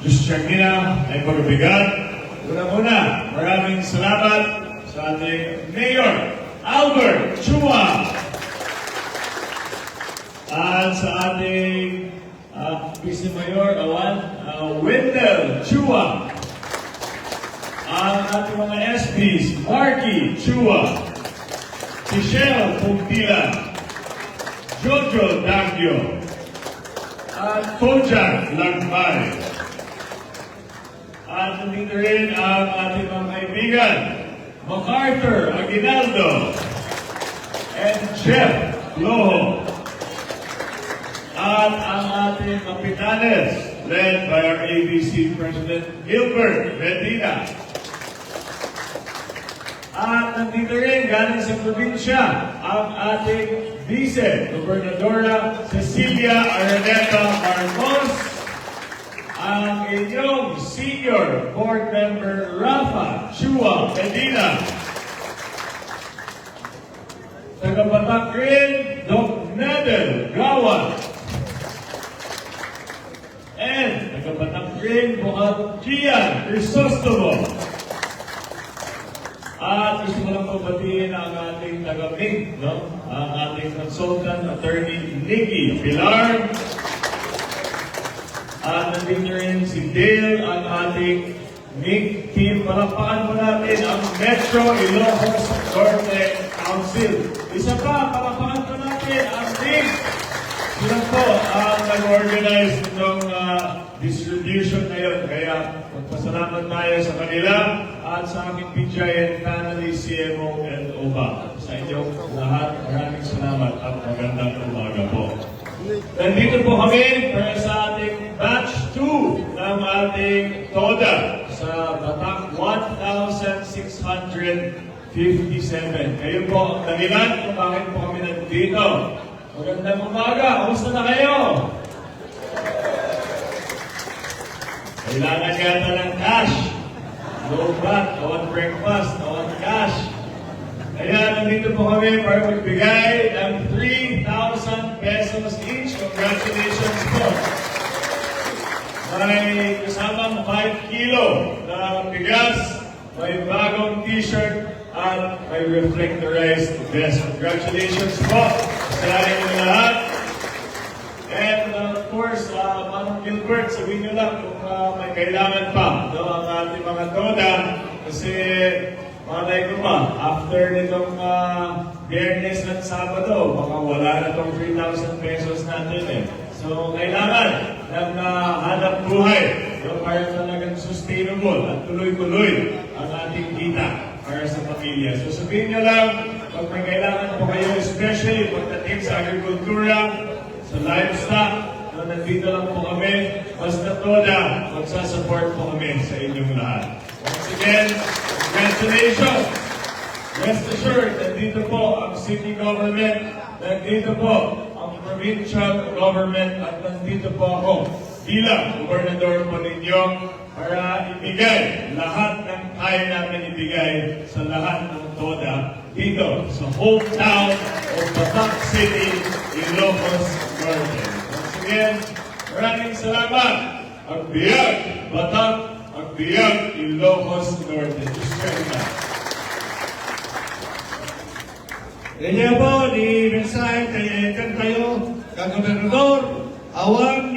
Diyos Siyangina ay pagbigat. Una-una, maraming salamat sa ating Mayor Albert Chua at sa ating Vice Mayor Wendell Chua, ang ating mga SPs Marky Chua, Michelle Pumpila, Jojo Dagyo, at Kojak Lagmay. At nandito rin ang ating mga kaibigan, MacArthur Aguinaldo and Jeff Loho. At ang ating kapitanes, led by our ABC President Gilbert Medina. At nandito rin galing sa probinsya ang ating Vice Gobernadora Cecilia Araneta Marcos, ang inyong Senior Board Member Rafa Chua Medina, tagapatak rin Doc Nedel Gawan, and tagapatak rin Buhat Gian Crisostomo. At gusto ko lang pabatiin ang ating taga-MIG, ang ating consultant attorney Nikki Pilar. At nandito rin si Dale, ang ating MIG team. Palakpakan mo natin ang Metro Ilocos Norte Council. Isa pa, palakpakan po natin ang MIG. Sila po ang nag-organize ng distribution na yun. Kaya magpasalamat tayo sa kanila at sa aking PGIN family, CMO and OBA. Sa inyong lahat, maraming salamat at magandang umaga po. Nandito po kami para sa ating batch 2 ng ating TODA sa Batak 1,657. Kayo po ang dahilan kung bakit po kami nandito. Magandang umaga. Kamusta na kayo? Kailangan yata ng cash. Low bat, tawag breakfast, tawag cash. Kaya nandito po kami para magbigay ng 3,000 pesos each. Congratulations po. May kasamang 5 kilo na bigas, may bagong t-shirt, at may reflectorized vest. Congratulations po sa inyong lahat. And of course, Manong Gilbert, sabihin nyo lang kung may kailangan pa ang ating mga TODA. Kasi malay ko ba, after nitong Biyernes at Sabado, baka wala na itong 3,000 pesos natin eh. So, kailangan ng hanap buhay para talagang sustainable at tuloy-tuloy ang ating kita para sa pamilya. So, sabihin nyo lang, pag may kailangan po kayo, especially pagdating sa agrikultura, sa livestock, nandito lang po kami, basta TODA, magsasupport po kami sa inyong lahat. Once again, congratulations! Rest assured, nandito po ang city government, nandito po ang provincial government, at nandito po ako bilang gobernador po ninyo para ibigay lahat ng kaya namin ibigay sa lahat ng TODA dito sa hometown of Batak City, Ilocos Norte. Once again, maraming salamat. Ang biyag Batak, ang biyag Ilocos Norte. Diyos Siyangina. Ganyan po, ni mensahe kay Gobernador, awan